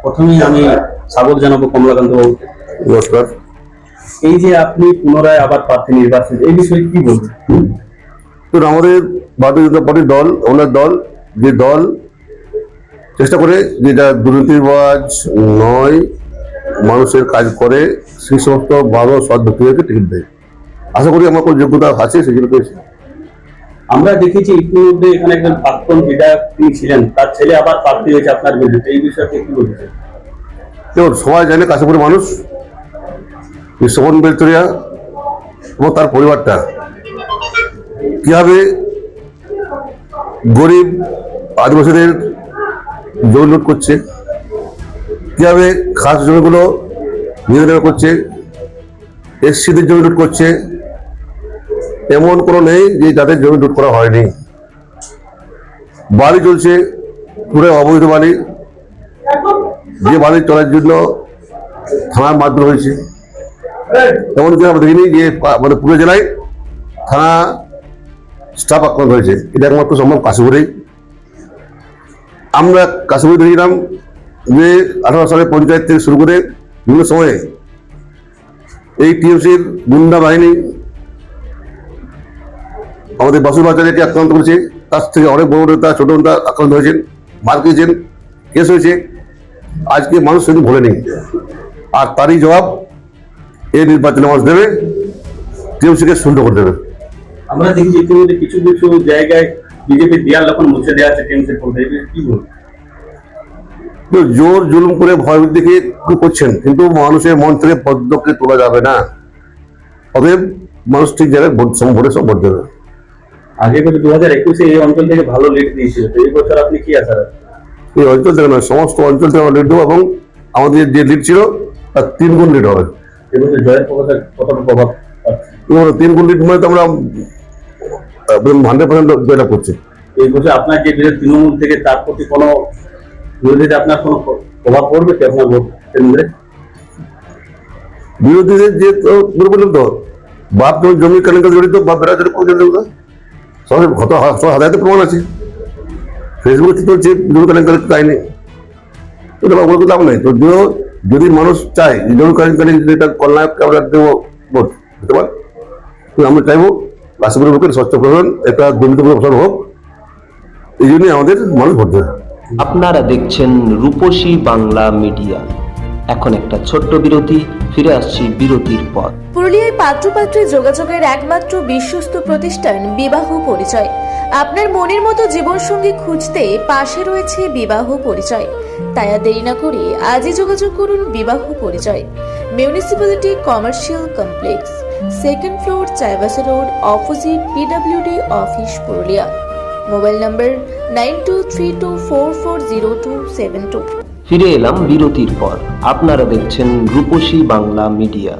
প্রথমেই আমি স্বাগত জানাবো কমলাকান্ত বাবুকে। নমস্কার। এই যে আপনি পুনরায় আবার প্রার্থী নির্বাচন, এই বিষয়ে কি বলবেন? তো আমাদের ভারতীয় জনতা পার্টির দল, ওনার দল, যে দল চেষ্টা করে যেটা দুর্নীতিবাজ নয়, মানুষের কাজ করে, সেই সমস্ত ভালো সৎ ব্যক্তিদেরকে টিকিট দেয়। আশা করি আমার কোনো যোগ্যতা আছে, সেই জন্য পেয়েছি। আমরা দেখেছি ইতিমধ্যে এখানে একজন প্রাক্তন বিধায়ক তিনি ছিলেন, তার ছেলে আবার প্রার্থী হয়েছে আপনার বিরুদ্ধে, এই বিষয়ে কি বলছেন? দেখুন, সবাই জানে কাশীপুরের মানুষ, শোভন বেলচরিয়া এবং তার পরিবারটা কিভাবে গরিব আদিবাসীদের জমি লুট করছে, কিভাবে খাস জমিগুলো নিজেদের করছে, এসসিদের জমি লুট করছে। এমন কোনো নেই যে যাদের জমি লুট করা হয়নি। বাড়ি চলছে পুরো অবৈধ বাড়ি, যে বাড়ি চলার জন্য থানার মারধর হয়েছে। এমনকি আমরা দেখিনি যে মানে পুরো জেলায় থানা স্টাফ আক্রান্ত হয়েছে। এটা একমাত্র সম্ভব কাশীপুরেই। আমরা কাশীপুরে দেখছিলাম যে 18 সালে পঞ্চায়েত থেকে শুরু করে বিভিন্ন সময়ে এই টিএমসির গুন্ডা বাহিনী আমাদের বাসুর বাচ্চাদেরকে আক্রান্ত করেছে। তার থেকে অনেক বড় নেতা, ছোট নেতা আক্রান্ত হয়েছেন, মার খেয়েছেন, কেস হয়েছে। আজকে মানুষ সেটি ভোলেনি, আর তারই জবাব এই নির্বাচনে মানুষ দেবে, টিএমসিকে শূন্য করে দেবে। আমরা দেখি ইতিমধ্যে কিছু কিছু জায়গায় বিজেপির দেয়াল এখন মুছে দেওয়া আছে টিএমসির পক্ষে, কি বলবেন? জোর জুলুম করে ভয় দেখিয়ে করছেন, কিন্তু মানুষের মন থেকে পদ্মকে তোলা যাবে না। অতএব মানুষ ঠিক জায়গায় ভোটে সব ভোট দেবে। আগে বছর 2021-এ এই অঞ্চল থেকে ভালো লিড দিয়েছিল, তো এই বছর আপনি কি আশা রাখেন? এই অঞ্চল থেকে নয়, সমস্ত অঞ্চল থেকে আমরা লিড দেবো, এবং আমাদের যে লিড ছিল তার 3 গুণ লিড হবে। এবছর জয়ের প্রভাব কতটা প্রভাব পাচ্ছে? 3 গুণ লিড মানে তো আমরা 100% জয়লাভ করছি। এই বছর আপনার যে বিরোধী তৃণমূল থেকে, তার প্রতি কোনো বিরোধীতে আপনার কোনো প্রভাব পড়বে কি আপনার ভোট কেন্দ্রে? বিরোধীদের যে বললাম তো, বাপ জমি কেলেঙ্কারি জড়িত, বাপ বেড়া জড়িত, সবাই হাতে প্রমাণ আছে। ফেসবুকে কি চলছে জমি কেলেঙ্কারি চাইনি, ওটা বলতে লাভ নাই। তো যদি মানুষ চায় জমি কেলেঙ্কারি যেটা কল্যাণকে আমরা দেবো ভোট হতে পারে, আমরা চাইবো কাশ্মীরের বুকের স্বচ্ছ প্রশাসন, একটা দুর্নীতি প্রশাসন হোক, এই জন্যই আমাদের মানুষ ভোট দেবে। আপনারা দেখছেন রূপসী বাংলা মিডিয়া। এখন একটা ছোট্ট বিরতি, ফিরে আসছি বিরতির পর। পুরুলিয়ায় পাত্রপাত্রী যোগাযোগের একমাত্র বিশ্বস্ত প্রতিষ্ঠান বিবাহ পরিচয়। আপনার মনের মতো জীবনসঙ্গী খুঁজতে পাশে রয়েছে বিবাহ পরিচয়। তাই আর দেরি না করে আজই যোগাযোগ করুন বিবাহ পরিচয়। Municipality commercial complex, 2nd floor, Chaibasa road, opposite PWD office, Purulia. Mobile নম্বর 9232440272। ফিরে এলাম বিরতির পর। আপনারা দেখছেন রূপসী বাংলা মিডিয়া।